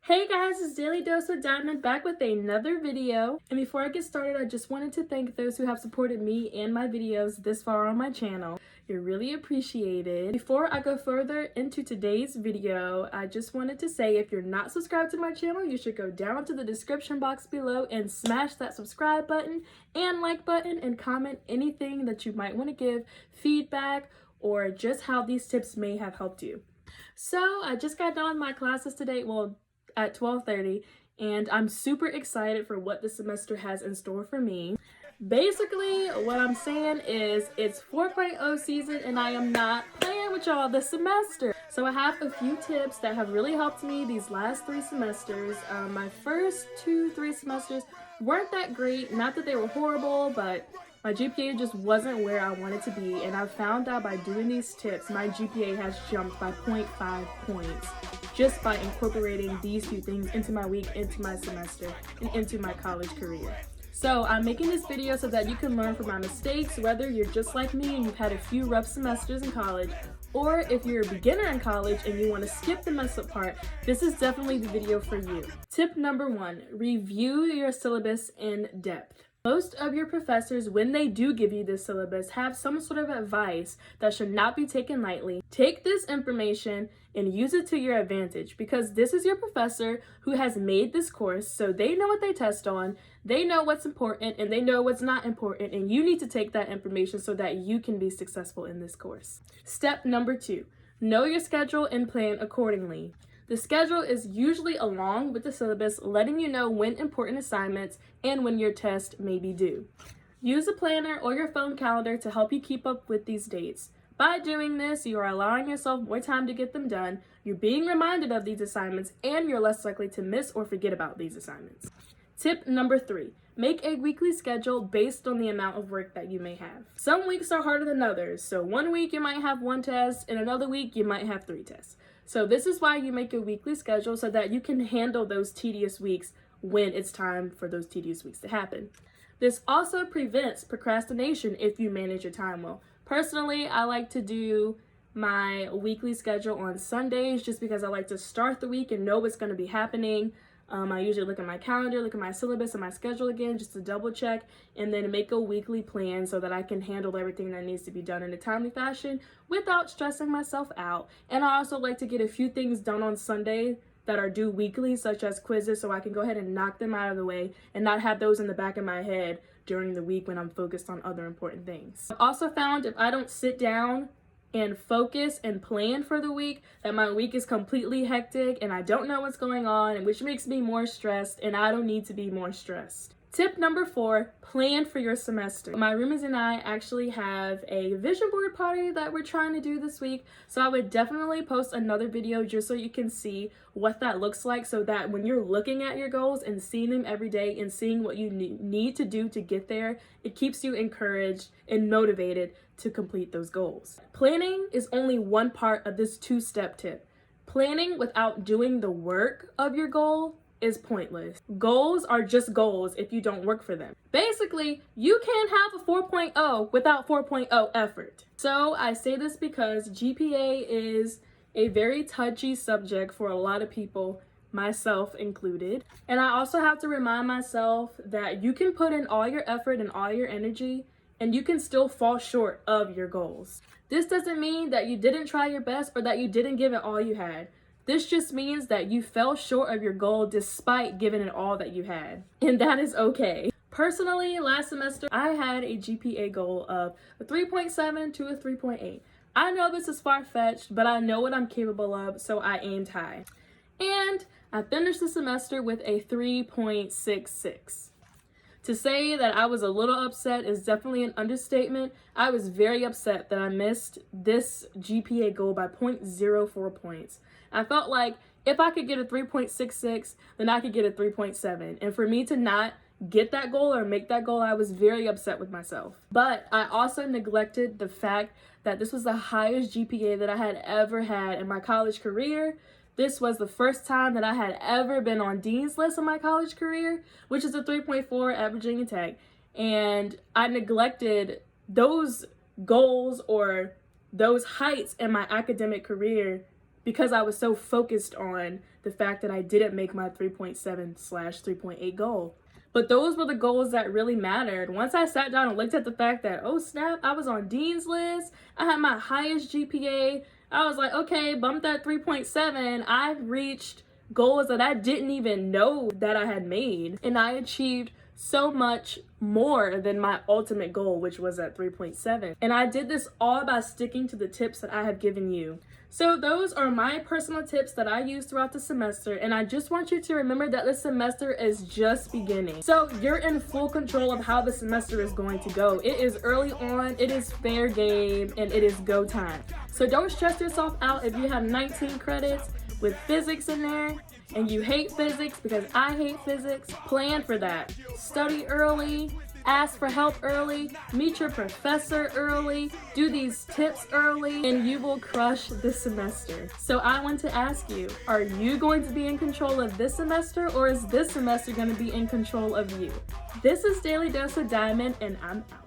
Hey guys, it's Daily Dose with Diamond back with another video. And before I get started, I just wanted to thank those who have supported me and my videos this far on my channel. You're really appreciated. Before I go further into today's video, I just wanted to say if you're not subscribed to my channel, you should go down to the description box below and smash that subscribe button and like button and comment anything that you might want to give feedback or just how these tips may have helped you. So I just got done with my classes today. Well, at 12:30, and I'm super excited for what the semester has in store for me. Basically, what I'm saying is it's 4.0 season and I am not playing with y'all this semester. So I have a few tips that have really helped me these last 3 semesters. My first 3 semesters weren't that great. Not that they were horrible, but my GPA just wasn't where I wanted to be, and I found out by doing these tips, my GPA has jumped by 0.5 points just by incorporating these few things into my week, into my semester, and into my college career. So I'm making this video so that you can learn from my mistakes, whether you're just like me and you've had a few rough semesters in college, or if you're a beginner in college and you want to skip the mess up part, this is definitely the video for you. Tip number 1, review your syllabus in depth. Most of your professors, when they do give you this syllabus, have some sort of advice that should not be taken lightly. Take this information and use it to your advantage, because this is your professor who has made this course, so they know what they test on, they know what's important, and they know what's not important, and you need to take that information so that you can be successful in this course. Step number 2, know your schedule and plan accordingly. The schedule is usually along with the syllabus, letting you know when important assignments and when your test may be due. Use a planner or your phone calendar to help you keep up with these dates. By doing this, you are allowing yourself more time to get them done, you're being reminded of these assignments, and you're less likely to miss or forget about these assignments. Tip number 3, make a weekly schedule based on the amount of work that you may have. Some weeks are harder than others, so one week you might have 1 test, and another week you might have 3 tests. So this is why you make a weekly schedule, so that you can handle those tedious weeks when it's time for those tedious weeks to happen. This also prevents procrastination if you manage your time well. Personally, I like to do my weekly schedule on Sundays just because I like to start the week and know what's going to be happening. I usually look at my calendar, look at my syllabus and my schedule again just to double check, and then make a weekly plan so that I can handle everything that needs to be done in a timely fashion without stressing myself out. And I also like to get a few things done on Sunday that are due weekly, such as quizzes, so I can go ahead and knock them out of the way and not have those in the back of my head during the week when I'm focused on other important things. I've also found if I don't sit down and focus and plan for the week, that my week is completely hectic and I don't know what's going on, which makes me more stressed, and I don't need to be more stressed. Tip number 4, plan for your semester. My roomies and I actually have a vision board party that we're trying to do this week, so I would definitely post another video just so you can see what that looks like, so that when you're looking at your goals and seeing them every day and seeing what you need to do to get there, it keeps you encouraged and motivated to complete those goals. Planning is only one part of this 2-step tip. Planning without doing the work of your goal is pointless. Goals are just goals if you don't work for them. Basically, you can't have a 4.0 without 4.0 effort. So I say this because GPA is a very touchy subject for a lot of people, myself included. And I also have to remind myself that you can put in all your effort and all your energy, and you can still fall short of your goals. This doesn't mean that you didn't try your best or that you didn't give it all you had. This just means that you fell short of your goal despite giving it all that you had. And that is okay. Personally, last semester, I had a GPA goal of a 3.7 to a 3.8. I know this is far-fetched, but I know what I'm capable of, so I aimed high. And I finished the semester with a 3.66. To say that I was a little upset is definitely an understatement. I was very upset that I missed this GPA goal by 0.04 points. I felt like if I could get a 3.66, then I could get a 3.7. And for me to not get that goal or make that goal, I was very upset with myself. But I also neglected the fact that this was the highest GPA that I had ever had in my college career. This was the first time that I had ever been on Dean's List in my college career, which is a 3.4 at Virginia Tech. And I neglected those goals or those heights in my academic career because I was so focused on the fact that I didn't make my 3.7/3.8 goal. But those were the goals that really mattered. Once I sat down and looked at the fact that, oh snap, I was on Dean's List, I had my highest GPA, I was like, okay, bump that 3.7, I've reached goals that I didn't even know that I had made. And I achieved so much more than my ultimate goal, which was at 3.7. And I did this all by sticking to the tips that I have given you. So those are my personal tips that I use throughout the semester, and I just want you to remember that this semester is just beginning. So you're in full control of how the semester is going to go. It is early on, it is fair game, and it is go time. So don't stress yourself out if you have 19 credits with physics in there and you hate physics, because I hate physics. Plan for that. Study early, ask for help early, meet your professor early, do these tips early, and you will crush this semester. So I want to ask you, are you going to be in control of this semester, or is this semester going to be in control of you? This is Daily Dose with Diamond, and I'm out.